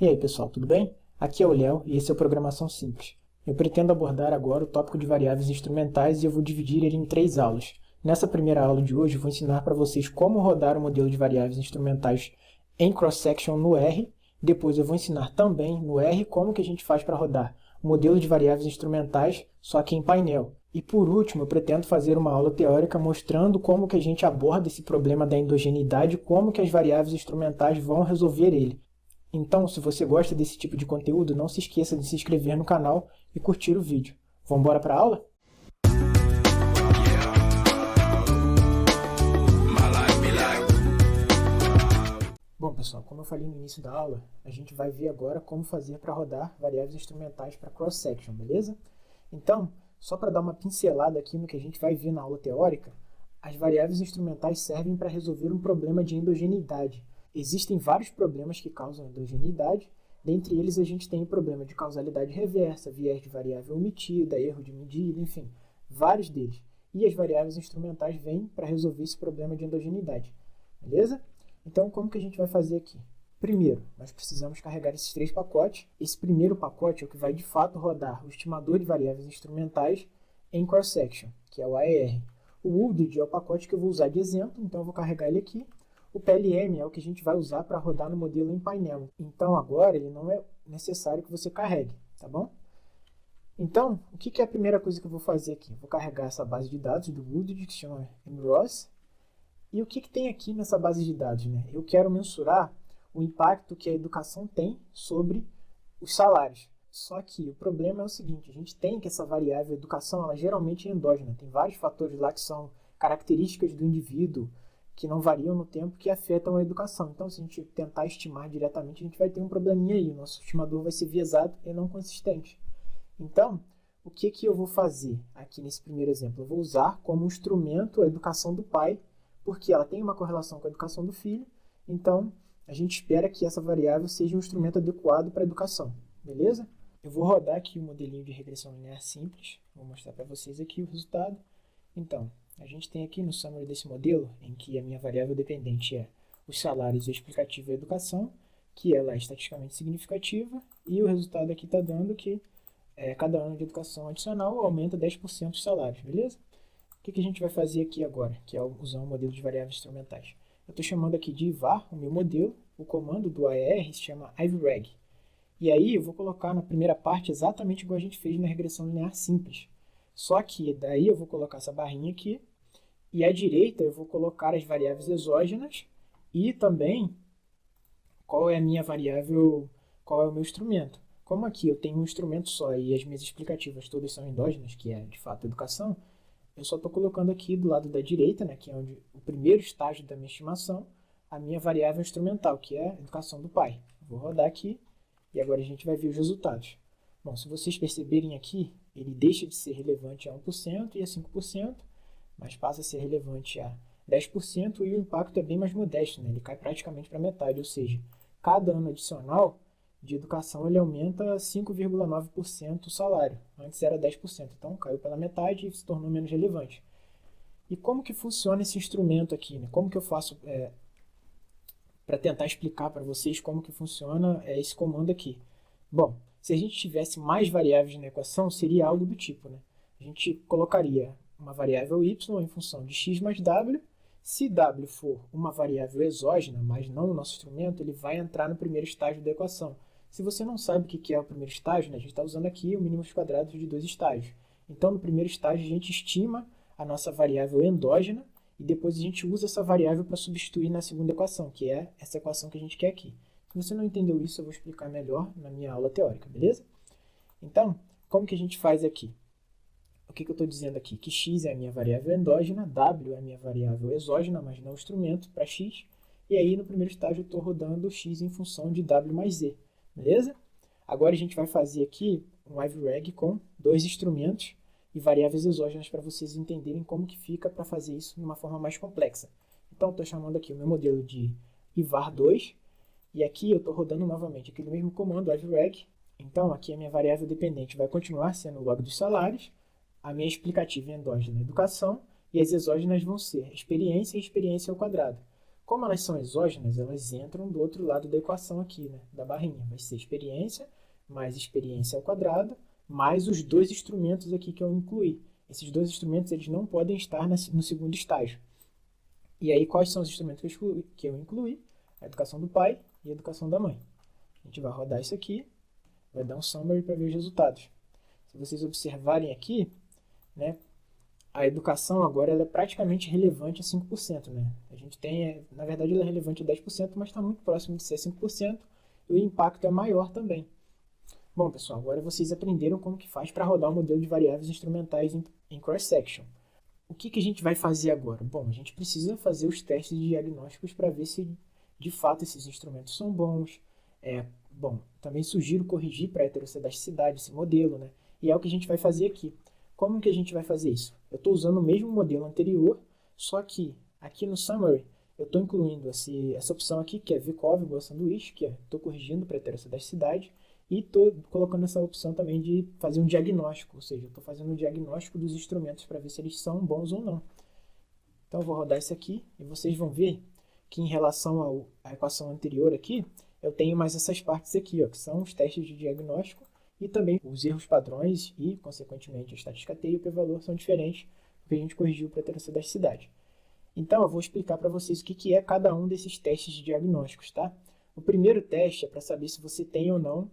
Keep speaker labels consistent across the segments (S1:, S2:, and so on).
S1: E aí pessoal, tudo bem? Aqui é o Léo e esse é o Programação Simples. Eu pretendo abordar agora o tópico de variáveis instrumentais e eu vou dividir ele em 3 aulas. Nessa primeira aula de hoje eu vou ensinar para vocês como rodar o modelo de variáveis instrumentais em cross-section no R. Depois eu vou ensinar também no R como que a gente faz para rodar o modelo de variáveis instrumentais, só que em painel. E por último, eu pretendo fazer uma aula teórica mostrando como que a gente aborda esse problema da endogeneidade e como que as variáveis instrumentais vão resolver ele. Então, se você gosta desse tipo de conteúdo, não se esqueça de se inscrever no canal e curtir o vídeo. Vamos embora para a aula? Bom, pessoal, como eu falei no início da aula, a gente vai ver agora como fazer para rodar variáveis instrumentais para cross-section, beleza? Então, só para dar uma pincelada aqui no que a gente vai ver na aula teórica, as variáveis instrumentais servem para resolver um problema de endogeneidade. Existem vários problemas que causam endogeneidade, dentre eles a gente tem o problema de causalidade reversa, viés de variável omitida, erro de medida, enfim, vários deles. E as variáveis instrumentais vêm para resolver esse problema de endogeneidade, beleza? Então, como que a gente vai fazer aqui? Primeiro, nós precisamos carregar esses 3 pacotes. Esse primeiro pacote é o que vai de fato rodar o estimador de variáveis instrumentais em cross-section, que é o AER. O UDID é o pacote que eu vou usar de exemplo, então eu vou carregar ele aqui. O PLM é o que a gente vai usar para rodar no modelo em painel. Então, agora, ele não é necessário que você carregue, tá bom? Então, o que é a primeira coisa que eu vou fazer aqui? Vou carregar essa base de dados do UDID, que se chama MROS. E o que tem aqui nessa base de dados, né? Eu quero mensurar o impacto que a educação tem sobre os salários. Só que o problema é o seguinte, a gente tem que essa variável educação, ela geralmente é endógena. Tem vários fatores lá que são características do indivíduo, que não variam no tempo, que afetam a educação. Então, se a gente tentar estimar diretamente, a gente vai ter um probleminha aí. O nosso estimador vai ser viesado e não consistente. Então, o que eu vou fazer aqui nesse primeiro exemplo? Eu vou usar como instrumento a educação do pai, porque ela tem uma correlação com a educação do filho. Então, a gente espera que essa variável seja um instrumento adequado para a educação. Beleza? Eu vou rodar aqui o modelinho de regressão linear simples. Vou mostrar para vocês aqui o resultado. Então, a gente tem aqui no summary desse modelo, em que a minha variável dependente é os salários e a explicativa e a educação, que ela é estatisticamente significativa, e o resultado aqui está dando que cada ano de educação adicional aumenta 10% os salários, beleza? O que a gente vai fazer aqui agora, que é usar um modelo de variáveis instrumentais? Eu estou chamando aqui de IVAR, o meu modelo, o comando do AER se chama ivreg. E aí eu vou colocar na primeira parte exatamente igual a gente fez na regressão linear simples. Só que daí eu vou colocar essa barrinha aqui, e à direita eu vou colocar as variáveis exógenas e também qual é a minha variável, qual é o meu instrumento. Como aqui eu tenho um instrumento só e as minhas explicativas todas são endógenas, que é de fato a educação, eu só estou colocando aqui do lado da direita, né, que é onde o primeiro estágio da minha estimação, a minha variável instrumental, que é a educação do pai. Vou rodar aqui e agora a gente vai ver os resultados. Bom, se vocês perceberem aqui, ele deixa de ser relevante a 1% e a 5%, mas passa a ser relevante a 10% e o impacto é bem mais modesto, né? Ele cai praticamente para metade, ou seja, cada ano adicional de educação ele aumenta 5,9% o salário. Antes era 10%, então caiu pela metade e se tornou menos relevante. E como que funciona esse instrumento aqui? Né? Como que eu faço para tentar explicar para vocês como que funciona esse comando aqui? Bom, se a gente tivesse mais variáveis na equação, seria algo do tipo, né? A gente colocaria uma variável y em função de x mais w. Se w for uma variável exógena, mas não o nosso instrumento, ele vai entrar no primeiro estágio da equação. Se você não sabe o que é o primeiro estágio, né, a gente está usando aqui o mínimos quadrados de 2 estágios. Então, no primeiro estágio, a gente estima a nossa variável endógena e depois a gente usa essa variável para substituir na segunda equação, que é essa equação que a gente quer aqui. Se você não entendeu isso, eu vou explicar melhor na minha aula teórica, beleza? Então, como que a gente faz aqui? O que eu estou dizendo aqui? Que x é a minha variável endógena, w é a minha variável exógena, mas não o instrumento para x. E aí, no primeiro estágio, eu estou rodando x em função de w mais z. Beleza? Agora a gente vai fazer aqui um ivreg com 2 instrumentos e variáveis exógenas para vocês entenderem como que fica para fazer isso de uma forma mais complexa. Então, estou chamando aqui o meu modelo de ivar2 e aqui eu estou rodando novamente aquele mesmo comando, ivreg. Então, aqui a minha variável dependente vai continuar sendo o log dos salários, a minha explicativa endógena é educação e as exógenas vão ser experiência e experiência ao quadrado. Como elas são exógenas, elas entram do outro lado da equação aqui, né, da barrinha. Vai ser experiência mais experiência ao quadrado, mais os dois instrumentos aqui que eu incluí. Esses dois instrumentos eles não podem estar no segundo estágio. E aí, quais são os instrumentos que eu incluí? A educação do pai e a educação da mãe. A gente vai rodar isso aqui, vai dar um summary para ver os resultados. Se vocês observarem aqui, né, a educação agora ela é praticamente relevante a 5%. Né? A gente tem, na verdade, ela é relevante a 10%, mas está muito próximo de ser 5%, e o impacto é maior também. Bom, pessoal, agora vocês aprenderam como que faz para rodar o modelo de variáveis instrumentais em cross-section. O que a gente vai fazer agora? Bom, a gente precisa fazer os testes de diagnósticos para ver se de fato esses instrumentos são bons. Bom, também sugiro corrigir para a heterossedasticidade esse modelo, né? E é o que a gente vai fazer aqui. Como que a gente vai fazer isso? Eu estou usando o mesmo modelo anterior, só que aqui no Summary eu estou incluindo essa opção aqui, que é VCOV igual a sanduíche, que estou corrigindo para a heterossedasticidade, e estou colocando essa opção também de fazer um diagnóstico, ou seja, eu estou fazendo um diagnóstico dos instrumentos para ver se eles são bons ou não. Então eu vou rodar isso aqui e vocês vão ver que em relação à equação anterior aqui, eu tenho mais essas partes aqui, ó, que são os testes de diagnóstico e também os erros padrões e, consequentemente, a estatística T e o p-valor são diferentes porque a gente corrigiu para a heterossedasticidade. Então eu vou explicar para vocês o que é cada um desses testes de diagnósticos, tá? O primeiro teste é para saber se você tem ou não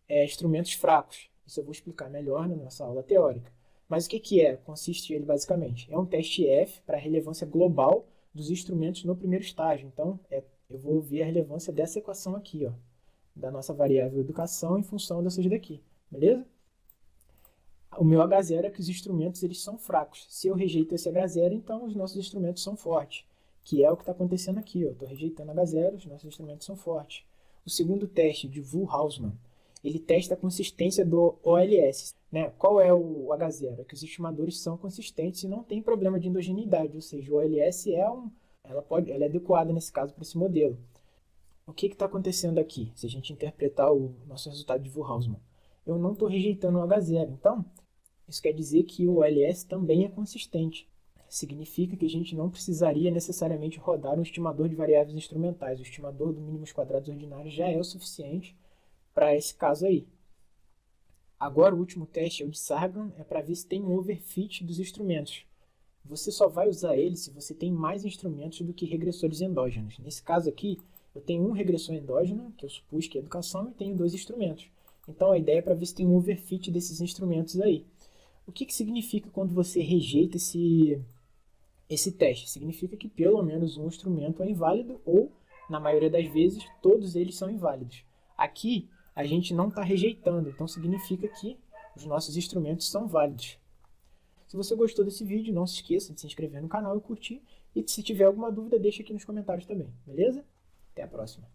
S1: instrumentos fracos. Isso eu vou explicar melhor na nossa aula teórica. Mas o que é? Consiste ele basicamente? É um teste F para a relevância global dos instrumentos no primeiro estágio. Então, eu vou ver a relevância dessa equação aqui, ó, da nossa variável educação em função dessas daqui. Beleza? O meu H0 é que os instrumentos eles são fracos. Se eu rejeito esse H0, então os nossos instrumentos são fortes. Que é o que está acontecendo aqui. Eu estou rejeitando H0, os nossos instrumentos são fortes. O segundo teste, de Wühl-Hausmann, ele testa a consistência do OLS. Né? Qual é o H0? É que os estimadores são consistentes e não tem problema de endogeneidade, ou seja, o OLS ela é adequada nesse caso para esse modelo. O que está acontecendo aqui, se a gente interpretar o nosso resultado de Wühl-Hausmann? Eu não estou rejeitando o H0, então isso quer dizer que o OLS também é consistente. Significa que a gente não precisaria necessariamente rodar um estimador de variáveis instrumentais. O estimador do mínimos quadrados ordinários já é o suficiente para esse caso aí. Agora o último teste é o de Sargan, é para ver se tem um overfit dos instrumentos. Você só vai usar ele se você tem mais instrumentos do que regressores endógenos. Nesse caso aqui, eu tenho um regressor endógeno, que eu supus que é educação, e tenho 2 instrumentos. Então a ideia é para ver se tem um overfit desses instrumentos aí. O que significa quando você rejeita esse teste? Significa que pelo menos um instrumento é inválido ou, na maioria das vezes, todos eles são inválidos. Aqui, a gente não está rejeitando, então significa que os nossos instrumentos são válidos. Se você gostou desse vídeo, não se esqueça de se inscrever no canal e curtir. E se tiver alguma dúvida, deixa aqui nos comentários também, beleza? Até a próxima.